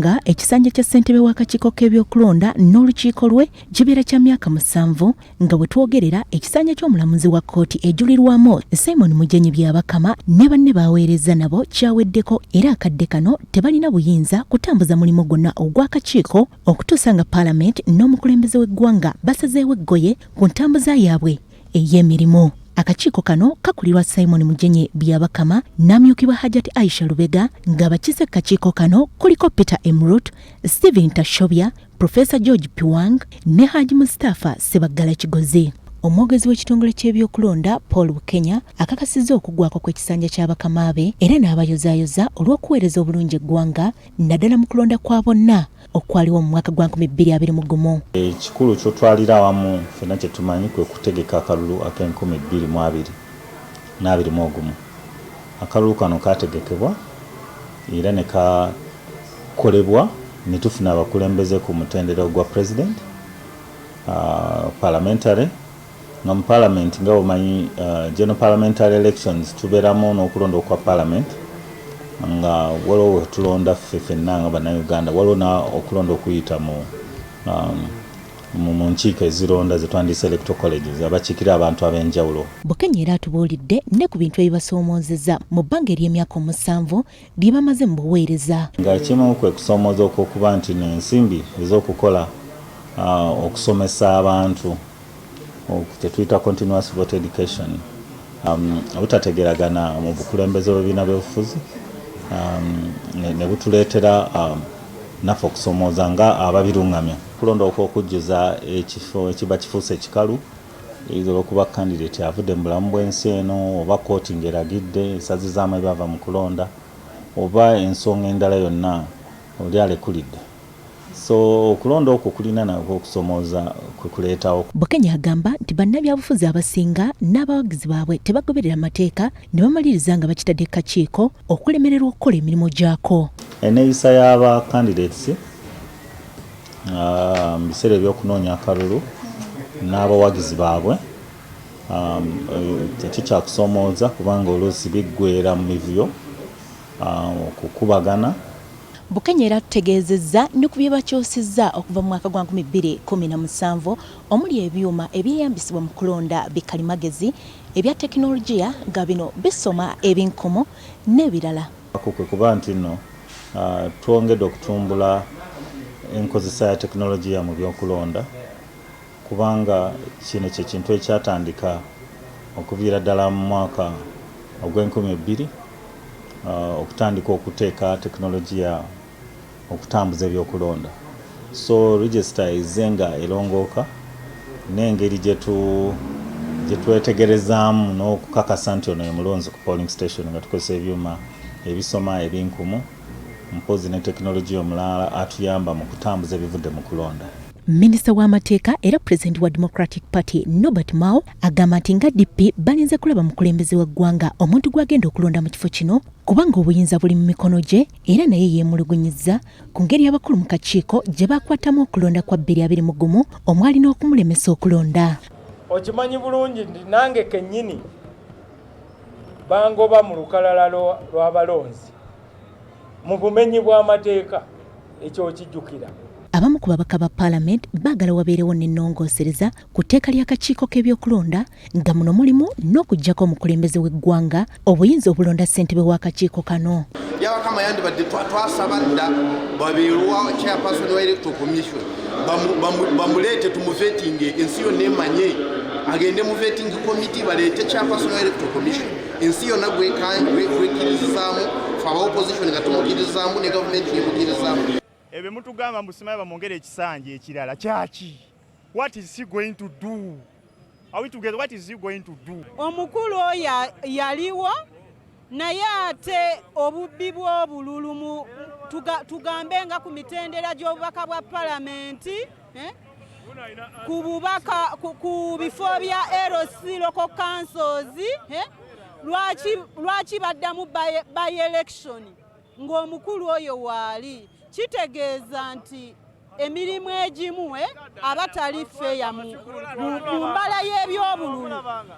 nga ekisanja kya ssentebe w'akakiiko k'ebyokulonda n'olukiiko lwe kibeera kya myaka 7 nga bwe twogerera ekisanja ky'omulamuzi wa kkooti ejulirwamu Simon Mujenyi Byabakama ne banne baweereza nabo kyaweddeko era akadde kano tebalina buyinza kutambuza mulimu gwonna ogw'akakiiko okutuusa nga Paalamenti n'omukulembeze w'eggwanga basazeewo eggoye ku ntambuza yaabwe ey'emirimu. Akakiiko kano kakulirwa Simon Mujenyi Byabakama n'amyukibwa Hajati Aisha Lubega ng'abakiise akakiiko kano kuliko Peter Emrut, Stephen Tashobya, Professor George Piwang ne Haji Mustafa Sebaggala Kigozi. Omwogezi w'ekitongole ky'ebyokulonda Paul Bukenya akakasizza okugwako kw'ekisanja ky'abakama be era n'abayozaayoza olw'okuweereza obulungi eggwanga naddala mu kulonda kwa bonna okwaliwo mu mwaka gwa 2021. Ekikulu ky'otwalira awamu ffenna kye tumanyi kwe kutegeka akalulu ak'2021. Akalulu kano kaategekebwa era ne kakolebwa ne tufuna abakulembeze ku mutendera gwa president parliamentary nga mu parliament nga omanyi general parliamentary elections tubeeramu n'okulonda okwa parliament nga waliwo tulonda ffenna nga bannayuganda waliwo na okulonda okuyita mu nkiiko ezironda ze twandiyise electoral colleges abakiikira abantu ab'enjawulo. Bukenya era atubuulidde ne ku bintu ebibasoomozeza mu bbanga ery'emyaka 7 lye bamaze mu buweereza. Nga kimu kwe kusoomooza okwokuba nti n'ensimbi ez'okukola okusomesa abantu tetuyita continuous voter education obutategeragana mu bukulembeze bw'ebibiina by'obufuzi ne butuleetera naffe okusomooza nga ababirungamya kulonda okujjuza ekifo ekiba kifuuse ekikalu either okuba candidate avudde mu bulamu bw'ensi eno oba kkooti ng'eragidde esazizaamu ebyava mu kulonda oba ensonga endala yonna oli alekulidde. So okulonda okwo kulina nako okusomooza kwe kuleetawo. Bukenya agamba nti bannabyabufuzi abasinga n'abawagizi baabwe tebagoberera mateeka ne bamaliriza nga bakitadde kakiiko okulemererwa okukola emirimu gyako. Enneeyisa y'aba candidates mu biseera ebyokunoonya akalulu n'abawagizi baabwe tekyo kyakusomooza kubanga oluusi biggweera mu mivuyo okukubagana. Bukenya era tutegeezezza ne ku bye bakyusizza okuva mu mwaka gwa 2017 omuli ebyuma ebyeyambisibwa mu kulonda bikalimagezi ebya tekinologiya nga bino bisoma ebinkomo n'ebirala. Kwe kuba nti nno twongedde okutumbula enkozesa ya tekinologiya mu byokulonda kubanga kino kye kintu ekyatandika okuviira ddala mu mwaka ogw'2000 okutandika okuteeka tekinologiya okutambuza ebyokulonda. So register ezenga erongooka n'engeri gye twetegerezaamu n'okukakasa nti ono ye mulonzi ku polling station nga tukozesa ebyuma ebisoma ebinkumu mpozi ne tekinologiya omulala atuyamba mu kutambuza ebivudde mu kulonda. Minisita w'amateeka era President wa Democratic Party Norbert Mao agamba nti nga DP balinze kulaba mukulembeze w'eggwanga omuntu gwagenda okulonda mu kifo kino kubanga obuyinza buli mu mikono gye era naye yeemulugunyizza ku ngeri abakulu mu kakiiko gye bakwatamu okulonda kwa 2021 omwali n'okumulemesa okulonda. Okimanyi bulungi nti nange kennyini bangoba mu lukalala lw'abalonzi mu bumenyi bw'amateeka ekyo okijjukira. Abamu ku babaka ba Paalamenti baagala wabeerewo n'ennongoosereza ku tteeka ly'akakiiko k'ebyokulonda nga muno mulimu n'okuggyako omukulembeze w'eggwanga obuyinza obulonda ssentebe w'akakiiko kano. Byabakama yandibadde twasaba dda babeerwa chairperson wa electoral commission bamuleete tumuvetinge ensi yonna emanye agende mu vetting committee baleete chairperson wa electoral commission ensi yonna gwekkirizaamu fe aba opposition nga tumukkiririzaamu ne gavumenti yemukkiririzaamu. Ebe mutugamba musimaye bamwongere ekisanja ekirala kyaki? What is he going to do? Are we together? What is he going to do? Omukulu yaliwo naye ate obubbi bw'obululu tugambe nga ku mitendera gy'obubaka bwa Paalamenti ku bubaka ku bifo bya LC local councils lwaki baddamu by election ng'omukulu oyo waali kitegeeza nti emirimu egimu abatali feya mu mbala y'ebyobululu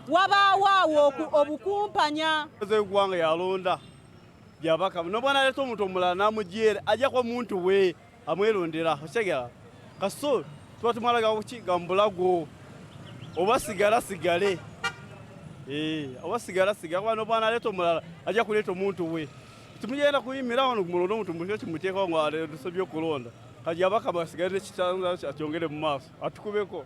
wabaawo awo obukumpanya. Eggwanga yalonda byabakama nobwana leto omuntu omulala namujere ajja kwa muntu we amwerondera okyegera kaso twatumalaga okigambulago oba sigale oba sigala nobwana leto omulala ajja kuleta omuntu we tumugenda kuyimira wano kumulondo omuntu musho kimuteeka ngo alesobye okulonda kajja abakama basigale kitanda akyongere mu maaso atukubeko.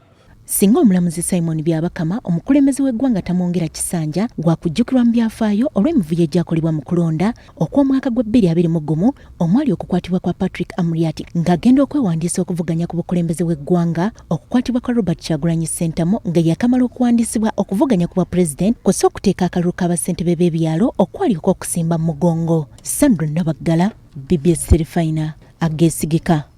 Singa omulamuzi Simon Byabakama omukulembeze w'eggwanga tamwongera Ekisanja gwakujjukirwa mu byafaayo olw'emivuyo egyakolebwa mu kulonda okw'omwaka gwa 2021 omwali okukwatibwa kwa Patrick Amuriat ng'agenda okwewandiisa okuvuganya ku bukulembeze w'eggwanga, okukwatibwa kwa Robert Kyagulanyi Ssentamu nga yakamala okuwandiisibwa okuvuganya ku bwa pulezidenti kw'ossa okuteeka akalulu k'abassentebe b'ebyalo okwali okw'okusimba mu mugongo. Sandra Nabaggala, BBS Terefayina, ageesigika.